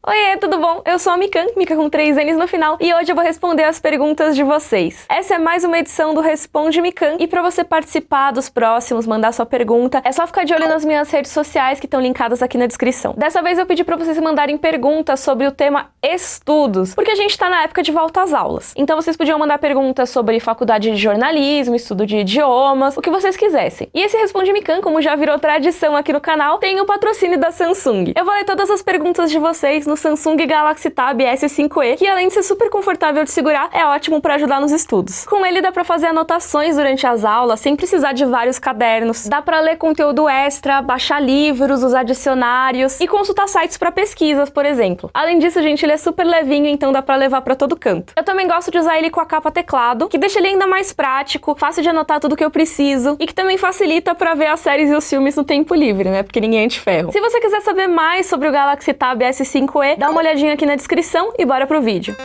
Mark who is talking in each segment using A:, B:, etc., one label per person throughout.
A: Oiê, tudo bom? Eu sou a Mikan, Mika com 3 N's no final, e hoje eu vou responder as perguntas de vocês. Essa é mais uma edição do Responde Mikan, e para você participar dos próximos, mandar sua pergunta, é só ficar de olho nas minhas redes sociais que estão linkadas aqui na descrição. Dessa vez eu pedi para vocês mandarem perguntas sobre o tema estudos, porque a gente tá na época de volta às aulas. Então vocês podiam mandar perguntas sobre faculdade de jornalismo, estudo de idiomas, o que vocês quisessem. E esse Responde Mikan, como já virou tradição aqui no canal, tem o patrocínio da Samsung. Eu vou ler todas as perguntas de vocês no Samsung Galaxy Tab S5e, que além de ser super confortável de segurar, é ótimo para ajudar nos estudos. Com ele dá para fazer anotações durante as aulas sem precisar de vários cadernos. Dá para ler conteúdo extra, baixar livros, usar dicionários e consultar sites para pesquisas, por exemplo. Além disso, gente, ele é super levinho, então dá para levar para todo canto. Eu também gosto de usar ele com a capa teclado, que deixa ele ainda mais prático, fácil de anotar tudo que eu preciso e que também facilita para ver as séries e os filmes no tempo livre, né? Porque ninguém é de ferro. Se você quiser saber mais sobre o Galaxy Tab S5e, dá uma olhadinha aqui na descrição e bora pro vídeo.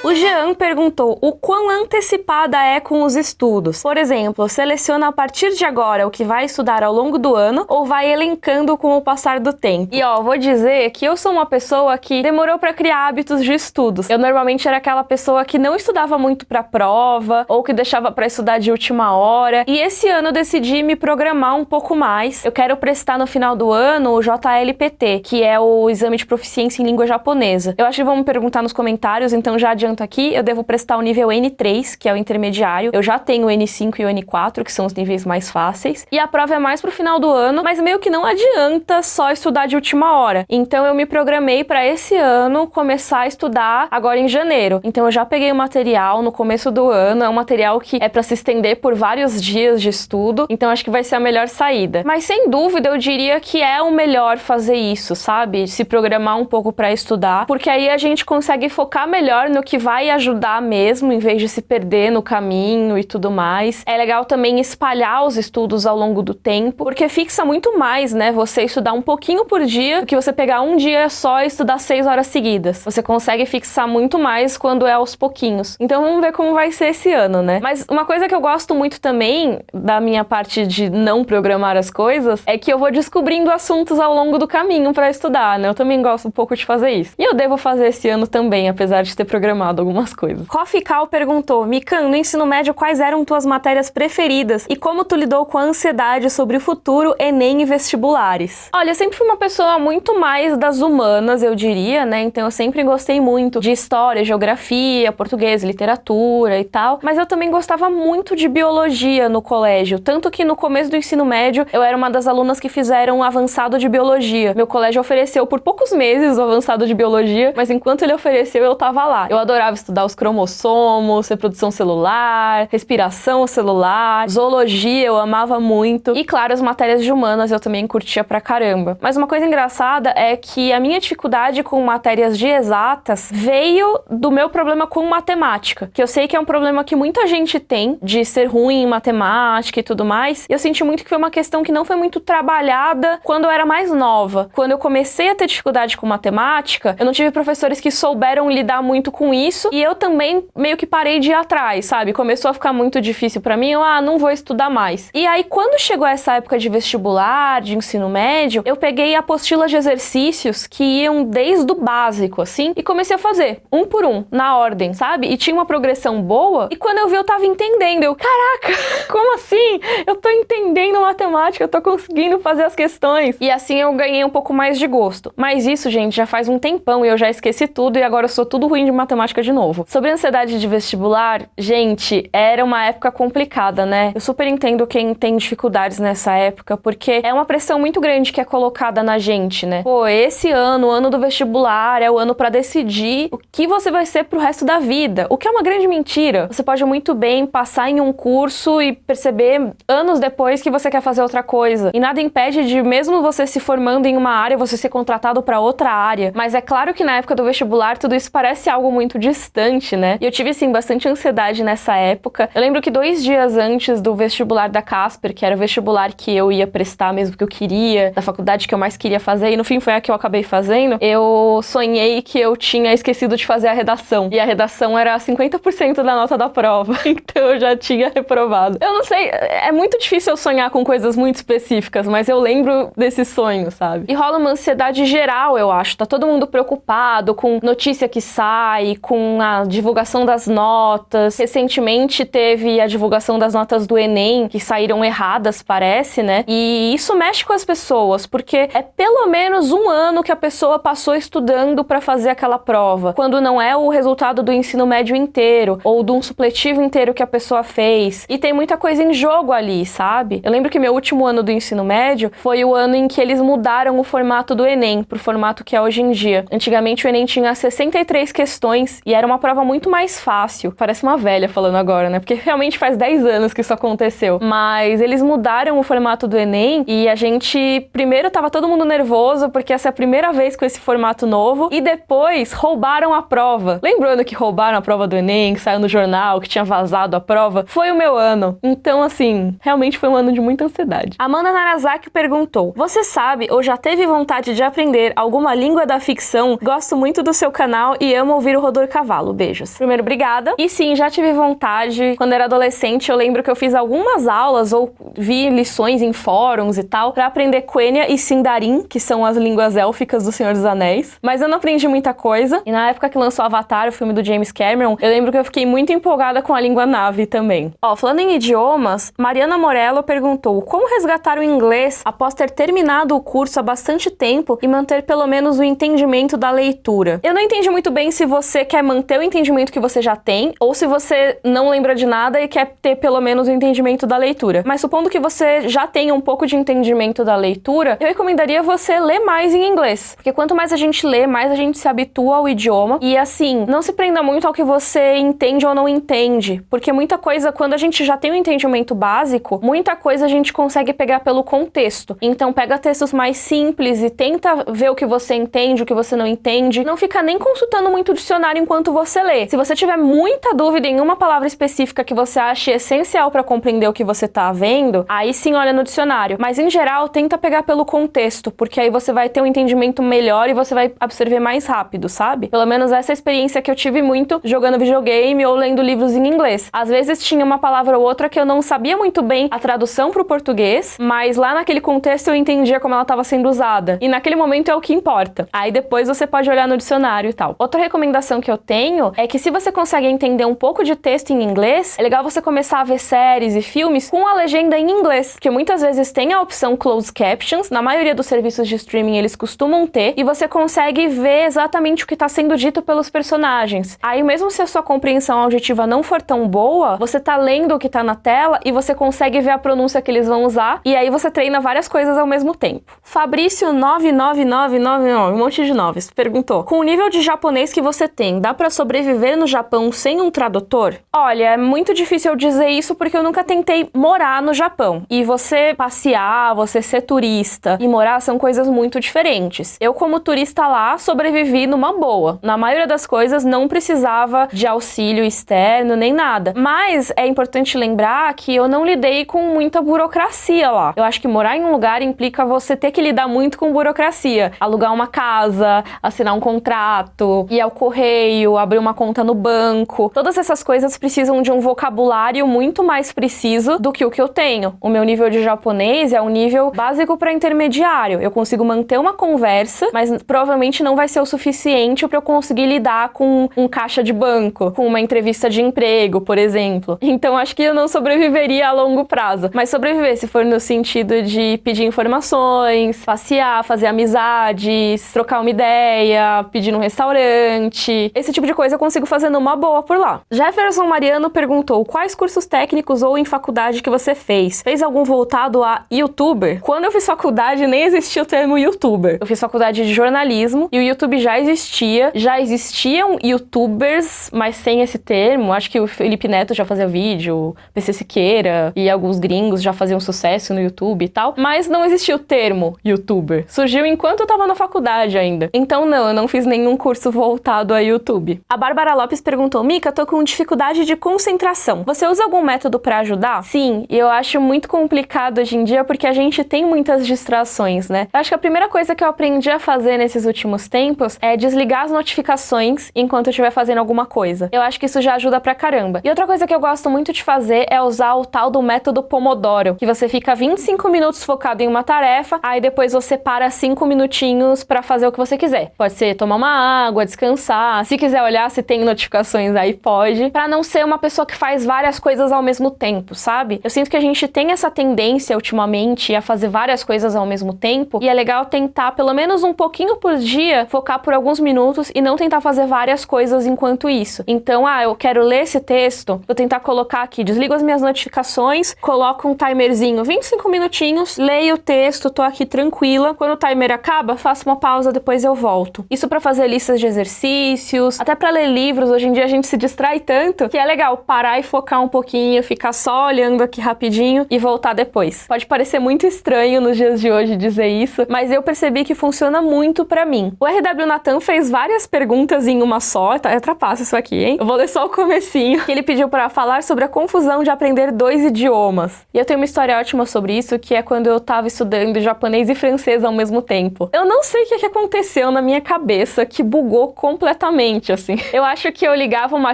A: O Jean perguntou o quão antecipada é com os estudos. Por exemplo, seleciona a partir de agora o que vai estudar ao longo do ano ou vai elencando com o passar do tempo. E vou dizer que eu sou uma pessoa que demorou para criar hábitos de estudos. Eu normalmente era aquela pessoa que não estudava muito para prova ou que deixava para estudar de última hora. E esse ano eu decidi me programar um pouco mais. Eu quero prestar no final do ano o JLPT, que é o Exame de Proficiência em Língua Japonesa. Eu acho que vão me perguntar nos comentários, então já adianto aqui, eu devo prestar o nível N3, que é o intermediário. Eu já tenho o N5 e o N4, que são os níveis mais fáceis. E a prova é mais pro final do ano, mas meio que não adianta só estudar de última hora. Então eu me programei para esse ano começar a estudar agora em janeiro. Então eu já peguei o material no começo do ano, é um material que é para se estender por vários dias de estudo, então acho que vai ser a melhor saída. Mas sem dúvida eu diria que é o melhor fazer isso, sabe? Se programar um pouco para estudar, porque aí a gente consegue focar melhor no que vai ajudar mesmo, em vez de se perder no caminho e tudo mais. É legal também espalhar os estudos ao longo do tempo, porque fixa muito mais, né? Você estudar um pouquinho por dia do que você pegar um dia só e estudar 6 horas seguidas. Você consegue fixar muito mais quando é aos pouquinhos. Então vamos ver como vai ser esse ano, né? Mas uma coisa que eu gosto muito também, da minha parte de não programar as coisas, é que eu vou descobrindo assuntos ao longo do caminho pra estudar, né? Eu também gosto um pouco de fazer isso. E eu devo fazer esse ano também, apesar de ter programado algumas coisas. Coffee Cal perguntou: Mikan, no ensino médio quais eram tuas matérias preferidas e como tu lidou com a ansiedade sobre o futuro, Enem e vestibulares? Olha, eu sempre fui uma pessoa muito mais das humanas, eu diria, né? Então eu sempre gostei muito de história, geografia, português, literatura e tal, mas eu também gostava muito de biologia no colégio, tanto que no começo do ensino médio eu era uma das alunas que fizeram um avançado de biologia. Meu colégio ofereceu por poucos meses o avançado de biologia, mas enquanto ele ofereceu eu tava lá. Eu adorava estudar os cromossomos, reprodução celular, respiração celular, zoologia eu amava muito. E claro, as matérias de humanas eu também curtia pra caramba. Mas uma coisa engraçada é que a minha dificuldade com matérias de exatas veio do meu problema com matemática, que eu sei que é um problema que muita gente tem, de ser ruim em matemática e tudo mais. E eu senti muito que foi uma questão que não foi muito trabalhada quando eu era mais nova. Quando eu comecei a ter dificuldade com matemática, eu não tive professores que souberam lidar muito com isso, e eu também meio que parei de ir atrás, sabe? Começou a ficar muito difícil pra mim, eu, não vou estudar mais. E aí, quando chegou essa época de vestibular, de ensino médio, eu peguei apostilas de exercícios que iam desde o básico, assim, e comecei a fazer, um por um, na ordem, sabe? E tinha uma progressão boa, e quando eu vi, eu tava entendendo. Eu, caraca, como assim? Eu tô entendendo matemática, eu tô conseguindo fazer as questões. E assim eu ganhei um pouco mais de gosto. Mas isso, gente, já faz um tempão e eu já esqueci tudo, e agora eu sou tudo ruim de matemática de novo. Sobre a ansiedade de vestibular, gente, era uma época complicada, né? Eu super entendo quem tem dificuldades nessa época, porque é uma pressão muito grande que é colocada na gente, né? Pô, esse ano, o ano do vestibular, é o ano pra decidir o que você vai ser pro resto da vida, o que é uma grande mentira. Você pode muito bem passar em um curso e perceber anos depois que você quer fazer outra coisa. E nada impede de, mesmo você se formando em uma área, você ser contratado pra outra área. Mas é claro que na época do vestibular, tudo isso parece algo muito distante, né? E eu tive, assim, bastante ansiedade nessa época. Eu lembro que 2 dias antes do vestibular da Casper, que era o vestibular que eu ia prestar mesmo que eu queria, da faculdade que eu mais queria fazer, e no fim foi a que eu acabei fazendo, eu sonhei que eu tinha esquecido de fazer a redação. E a redação era 50% da nota da prova, então eu já tinha reprovado. Eu não sei, é muito difícil eu sonhar com coisas muito específicas, mas eu lembro desse sonho, sabe? E rola uma ansiedade geral, eu acho. Tá todo mundo preocupado com notícia que sai, com a divulgação das notas. Recentemente teve a divulgação das notas do Enem, que saíram erradas, parece, né? E isso mexe com as pessoas, porque é pelo menos 1 ano que a pessoa passou estudando pra fazer aquela prova, quando não é o resultado do ensino médio inteiro, ou de um supletivo inteiro que a pessoa fez. E tem muita coisa em jogo ali, sabe? Eu lembro que meu último ano do ensino médio foi o ano em que eles mudaram o formato do Enem pro formato que é hoje em dia. Antigamente o Enem tinha 63 questões e era uma prova muito mais fácil. Parece uma velha falando agora, né? Porque realmente faz 10 anos que isso aconteceu. Mas eles mudaram o formato do Enem e a gente, primeiro, tava todo mundo nervoso porque essa é a primeira vez com esse formato novo, e depois roubaram a prova. Lembrando que roubaram a prova do Enem, que saiu no jornal, que tinha vazado a prova? Foi o meu ano. Então, assim, realmente foi um ano de muita ansiedade. Amanda Narazaki perguntou: você sabe ou já teve vontade de aprender alguma língua da ficção? Gosto muito do seu canal e amo ouvir o Rodor Cavalo. Beijos. Primeiro, obrigada. E sim, já tive vontade. Quando era adolescente, eu lembro que eu fiz algumas aulas ou vi lições em fóruns e tal pra aprender Quenya e Sindarin, que são as línguas élficas do Senhor dos Anéis. Mas eu não aprendi muita coisa. E na época que lançou Avatar, o filme do James Cameron, eu lembro que eu fiquei muito empolgada com a língua Na'vi também. Ó, falando em idiomas, Mariana Morello perguntou: como resgatar o inglês após ter terminado o curso há bastante tempo e manter pelo menos o entendimento da leitura? Eu não entendi muito bem se você quer manter o entendimento que você já tem ou se você não lembra de nada e quer ter pelo menos o entendimento da leitura. Mas supondo que você já tenha um pouco de entendimento da leitura, eu recomendaria você ler mais em inglês. Porque quanto mais a gente lê, mais a gente se habitua ao idioma. E assim, não se prenda muito ao que você entende ou não entende. Porque muita coisa, quando a gente já tem um entendimento básico, muita coisa a gente consegue pegar pelo contexto. Então pega textos mais simples e tenta ver o que você entende, o que você não entende. Não fica nem consultando muito o dicionário enquanto você lê. Se você tiver muita dúvida em uma palavra específica que você ache essencial para compreender o que você tá vendo, aí sim olha no dicionário. Mas em geral, tenta pegar pelo contexto, porque aí você vai ter um entendimento melhor e você vai absorver mais rápido, sabe? Pelo menos essa é a experiência que eu tive muito jogando videogame ou lendo livros em inglês. Às vezes tinha uma palavra ou outra que eu não sabia muito bem a tradução pro português, mas lá naquele contexto eu entendia como ela estava sendo usada. E naquele momento é o que importa. Aí depois você pode olhar no dicionário e tal. Outra recomendação que eu tenho é que se você consegue entender um pouco de texto em inglês, é legal você começar a ver séries e filmes com a legenda em inglês, porque muitas vezes tem a opção Closed Captions, na maioria dos serviços de streaming eles costumam ter, e você consegue ver exatamente o que está sendo dito pelos personagens. Aí mesmo se a sua compreensão auditiva não for tão boa, você tá lendo o que tá na tela e você consegue ver a pronúncia que eles vão usar, e aí você treina várias coisas ao mesmo tempo. Fabrício 99999, um monte de noves, perguntou: com o nível de japonês que você tem, dá pra sobreviver no Japão sem um tradutor? Olha, é muito difícil eu dizer isso porque eu nunca tentei morar no Japão. E você passear, você ser turista e morar são coisas muito diferentes. Eu, como turista lá, sobrevivi numa boa. Na maioria das coisas, não precisava de auxílio externo nem nada. Mas é importante lembrar que eu não lidei com muita burocracia lá. Eu acho que morar em um lugar implica você ter que lidar muito com burocracia. Alugar uma casa, assinar um contrato, ir ao correio, abrir uma conta no banco. Todas essas coisas precisam de um vocabulário muito mais preciso do que o que eu tenho. O meu nível de japonês é um nível básico para intermediário. Eu consigo manter uma conversa, mas provavelmente não vai ser o suficiente para eu conseguir lidar com um caixa de banco, com uma entrevista de emprego, por exemplo. Então acho que eu não sobreviveria a longo prazo. Mas sobreviver se for no sentido de pedir informações, passear, fazer amizades, trocar uma ideia, pedir num restaurante. Esse tipo de coisa eu consigo fazer numa boa por lá. Jefferson Mariano perguntou: quais cursos técnicos ou em faculdade que você fez? Fez algum voltado a youtuber? Quando eu fiz faculdade, nem existia o termo youtuber. Eu fiz faculdade de jornalismo e o YouTube já existia. Já existiam youtubers, mas sem esse termo. Acho que o Felipe Neto já fazia vídeo, o PC Siqueira e alguns gringos já faziam sucesso no YouTube e tal. Mas não existia o termo youtuber. Surgiu enquanto eu tava na faculdade ainda. Então não, eu não fiz nenhum curso voltado a YouTube. YouTube. A Bárbara Lopes perguntou: Mica, tô com dificuldade de concentração. Você usa algum método pra ajudar? Sim, e eu acho muito complicado hoje em dia porque a gente tem muitas distrações, né? Eu acho que a primeira coisa que eu aprendi a fazer nesses últimos tempos é desligar as notificações enquanto eu estiver fazendo alguma coisa. Eu acho que isso já ajuda pra caramba. E outra coisa que eu gosto muito de fazer é usar o tal do método Pomodoro, que você fica 25 minutos focado em uma tarefa, aí depois você para 5 minutinhos pra fazer o que você quiser. Pode ser tomar uma água, descansar, se quiser olhar se tem notificações aí pode, pra não ser uma pessoa que faz várias coisas ao mesmo tempo, sabe? Eu sinto que a gente tem essa tendência ultimamente a fazer várias coisas ao mesmo tempo, e é legal tentar pelo menos um pouquinho por dia focar por alguns minutos e não tentar fazer várias coisas enquanto isso. Então, eu quero ler esse texto, vou tentar colocar aqui, desligo as minhas notificações, coloco um timerzinho, 25 minutinhos, leio o texto, tô aqui tranquila. Quando o timer acaba, faço uma pausa, depois eu volto. Isso pra fazer listas de exercícios, até pra ler livros. Hoje em dia a gente se distrai tanto que é legal parar e focar um pouquinho, ficar só olhando aqui rapidinho e voltar depois. Pode parecer muito estranho nos dias de hoje dizer isso, mas eu percebi que funciona muito pra mim. O RW Natan fez várias perguntas em uma só, tá? Eu trapaço isso aqui, hein? Eu vou ler só o comecinho, que ele pediu pra falar sobre a confusão de aprender 2 idiomas. E eu tenho uma história ótima sobre isso, que é quando eu tava estudando japonês e francês ao mesmo tempo. Eu não sei o que aconteceu na minha cabeça que bugou completamente, assim. Eu acho que eu ligava uma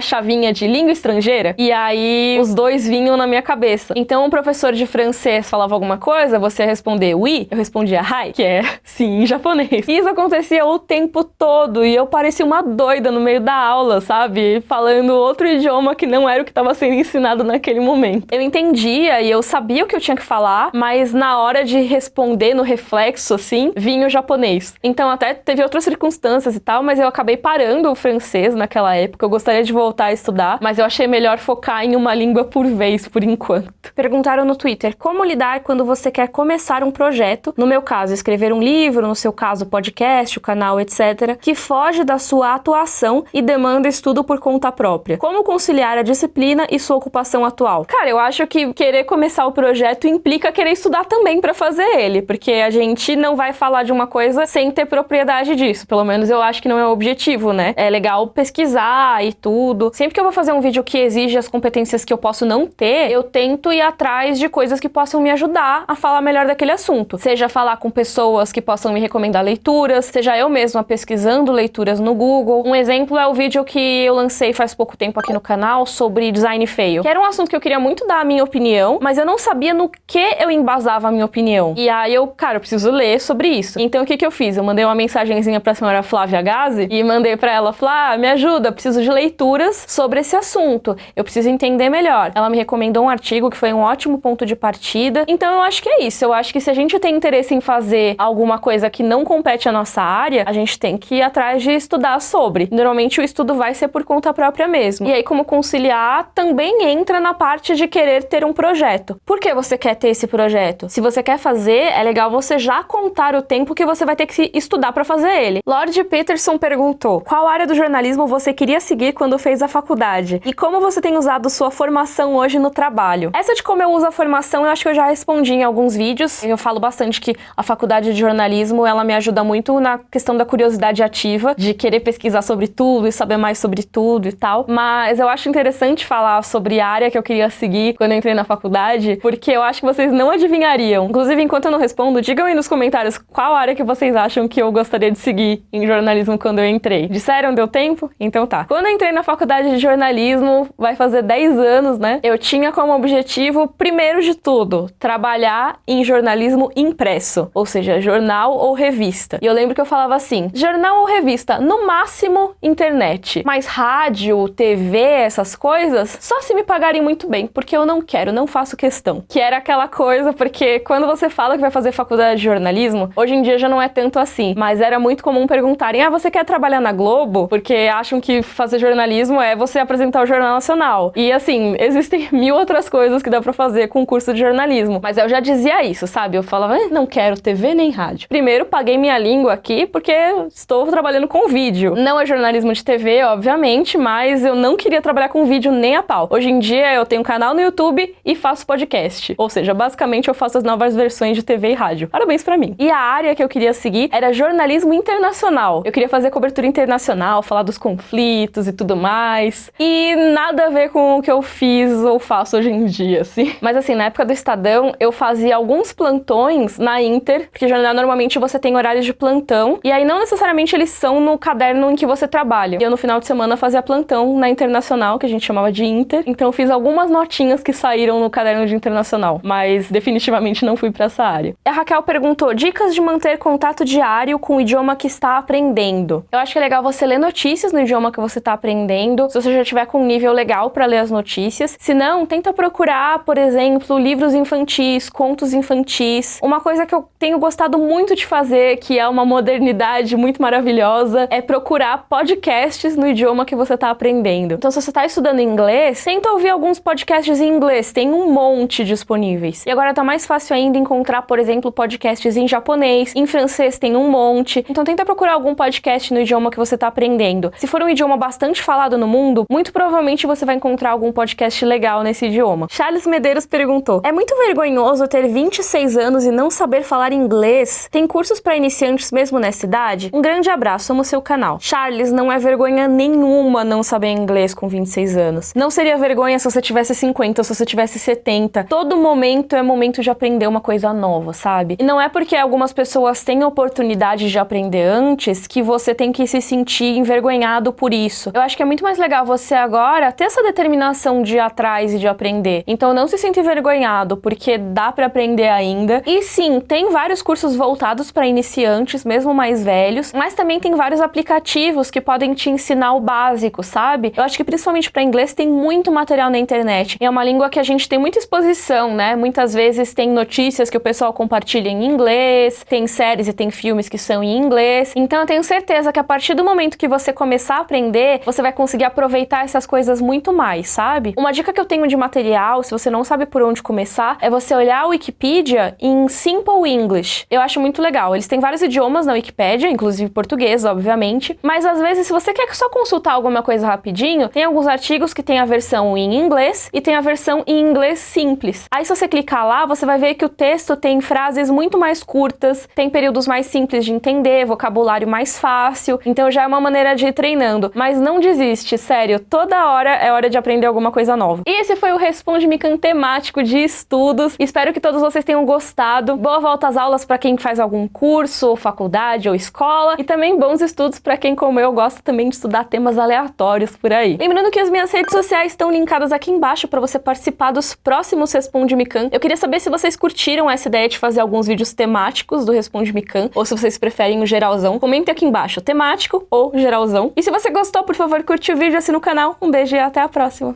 A: chavinha de língua estrangeira e aí os dois vinham na minha cabeça. Então o professor de francês falava alguma coisa, você ia responder oui, eu respondia hi, que é sim em japonês. E isso acontecia o tempo todo e eu parecia uma doida no meio da aula, sabe? Falando outro idioma que não era o que estava sendo ensinado naquele momento. Eu entendia e eu sabia o que eu tinha que falar, mas na hora de responder no reflexo, assim, vinha o japonês. Então até teve outras circunstâncias e tal, mas eu acabei parando o francês naquela época. Eu gostaria de voltar a estudar, mas eu achei melhor focar em uma língua por vez, por enquanto. Perguntaram no Twitter, como lidar quando você quer começar um projeto, no meu caso, escrever um livro, no seu caso, podcast, o canal, etc., que foge da sua atuação e demanda estudo por conta própria. Como conciliar a disciplina e sua ocupação atual? Cara, eu acho que querer começar o projeto implica querer estudar também pra fazer ele, porque a gente não vai falar de uma coisa sem ter propriedade disso. Pelo menos eu acho que não é o objetivo, né? É legal pesquisar e tudo. Sempre que eu vou fazer um vídeo que exige as competências que eu posso não ter, eu tento ir atrás de coisas que possam me ajudar a falar melhor daquele assunto. Seja falar com pessoas que possam me recomendar leituras, seja eu mesma pesquisando leituras no Google. Um exemplo é o vídeo que eu lancei faz pouco tempo aqui no canal sobre design feio, que era um assunto que eu queria muito dar a minha opinião, mas eu não sabia no que eu embasava a minha opinião. E aí eu preciso ler sobre isso. Então o que eu fiz? Eu mandei uma mensagenzinha pra senhora Flávia Gazi e mandei pra ela, Flá, me ajuda, preciso de leituras sobre esse assunto. Eu preciso entender melhor. Ela me recomendou um artigo que foi um ótimo ponto de partida. Então eu acho que é isso. Eu acho que se a gente tem interesse em fazer alguma coisa que não compete à nossa área, a gente tem que ir atrás de estudar sobre. Normalmente o estudo vai ser por conta própria mesmo. E aí como conciliar também entra na parte de querer ter um projeto. Por que você quer ter esse projeto? Se você quer fazer, é legal você já contar o tempo que você vai ter que estudar pra fazer ele. Lord Peterson perguntou, qual área do jornalismo você queria seguir quando fez a faculdade? E como você tem usado sua formação hoje no trabalho? Essa de como eu uso a formação, eu acho que eu já respondi em alguns vídeos. Eu falo bastante que a faculdade de jornalismo, ela me ajuda muito na questão da curiosidade ativa, de querer pesquisar sobre tudo e saber mais sobre tudo e tal. Mas eu acho interessante falar sobre a área que eu queria seguir quando eu entrei na faculdade, porque eu acho que vocês não adivinhariam. Inclusive, enquanto eu não respondo, digam aí nos comentários qual área que vocês acham que eu gostaria de seguir em jornalismo quando eu entrei. Disseram? Deu tempo? Então tá. Quando eu entrei na faculdade de jornalismo, vai fazer 10 anos, né? Eu tinha como objetivo, primeiro de tudo, trabalhar em jornalismo impresso, ou seja, jornal ou revista. E eu lembro que eu falava assim, jornal ou revista, no máximo internet, mas rádio, TV, essas coisas, só se me pagarem muito bem, porque eu não quero, não faço questão. Que era aquela coisa, porque quando você fala que vai fazer faculdade de jornalismo, hoje em dia já não é tanto assim, mas era muito comum perguntarem, você quer trabalhar na Globo? Porque acham que fazer jornalismo é você apresentar o Jornal Nacional. E assim, existem 1000 outras coisas que dá pra fazer com o curso de jornalismo, mas eu já dizia isso, sabe? Eu falava, não quero TV nem rádio. Primeiro, paguei minha língua aqui, porque estou trabalhando com vídeo. Não é jornalismo de TV, obviamente, mas eu não queria trabalhar com vídeo nem a pau. Hoje em dia, eu tenho um canal no YouTube e faço podcast. Ou seja, basicamente eu faço as novas versões de TV e rádio. Parabéns pra mim. E a área que eu queria seguir era jornalismo internacional. Eu queria fazer cobertura internacional, falar dos conflitos e tudo mais. E nada a ver com o que eu fiz ou faço hoje em dia, assim. Mas assim, na época do Estadão, eu fazia alguns plantões na Inter, porque já normalmente você tem horários de plantão, e aí não necessariamente eles são no caderno em que você trabalha. E eu no final de semana fazia plantão na Internacional, que a gente chamava de Inter, então eu fiz algumas notinhas que saíram no caderno de Internacional, mas definitivamente não fui pra essa área. A Raquel perguntou, dicas de manter contato diário com o idioma que está aprendendo. Eu acho que é legal você ler notícias no idioma que você está aprendendo, se você já tiver com um nível legal para ler as notícias. Se não, tenta procurar, por exemplo, livros infantis, contos infantis. Uma coisa que eu tenho gostado muito de fazer, que é uma modernidade muito maravilhosa, é procurar podcasts no idioma que você está aprendendo. Então, se você está estudando inglês, tenta ouvir alguns podcasts em inglês, tem um monte disponíveis. E agora tá mais fácil ainda encontrar, por exemplo, podcasts em japonês, em francês tem um monte. Então tenta procurar algum podcast no idioma que você tá aprendendo. Se for um idioma bastante falado no mundo, muito provavelmente você vai encontrar algum podcast legal nesse idioma. Charles Medeiros perguntou, é muito vergonhoso ter 26 anos e não saber falar inglês? Tem cursos para iniciantes mesmo nessa idade? Um grande abraço, amo seu canal. Charles, não é vergonha nenhuma não saber inglês com 26 anos. Não seria vergonha se você tivesse 50 ou se você tivesse 70. Todo momento é momento de aprender uma coisa nova, sabe? E não é porque algumas pessoas têm oportunidade de aprender antes que você tem que se sentir envergonhado por isso. Eu acho que é muito mais legal você agora ter essa determinação de ir atrás e de aprender. Então não se sinta envergonhado, porque dá pra aprender ainda. E sim, tem vários cursos voltados para iniciantes, mesmo mais velhos, mas também tem vários aplicativos que podem te ensinar o básico, sabe? Eu acho que principalmente para inglês tem muito material na internet. E é uma língua que a gente tem muita exposição, né? Muitas vezes tem notícias que o pessoal compartilha em inglês, tem séries e tem filmes que são em inglês. Então eu tenho certeza que a partir do momento que você começar a aprender, você vai conseguir aproveitar essas coisas muito mais, sabe? Uma dica que eu tenho de material, se você não sabe por onde começar, é você olhar a Wikipedia em Simple English. Eu acho muito legal. Eles têm vários idiomas na Wikipédia, inclusive português, obviamente. Mas às vezes, se você quer só consultar alguma coisa rapidinho, tem alguns artigos que tem a versão em inglês e tem a versão em inglês simples. Aí se você clicar lá, você vai ver que o texto tem frases muito mais curtas, tem períodos mais simples de entender, vocabulário mais fácil. Então já é uma maneira de ir treinando. Mas não desiste, sério. Toda hora é hora de aprender alguma coisa nova. E esse foi o Responde-me Khan temático de estudos. Espero que todos vocês tenham gostado. Boa volta às aulas para quem faz algum curso, ou faculdade, ou escola. E também bons estudos para quem, como eu, gosta também de estudar temas aleatórios por aí. Lembrando que as minhas redes sociais estão linkadas aqui embaixo para você participar dos próximos Responde-me Khan. Eu queria saber se vocês curtiram essa ideia de fazer alguns vídeos temáticos do Responde-me Khan, ou se vocês preferem o geralzão. Comente aqui embaixo, temático ou geralzão. E se você gostou, por favor, curte o vídeo, assina o canal. Um beijo e até a próxima.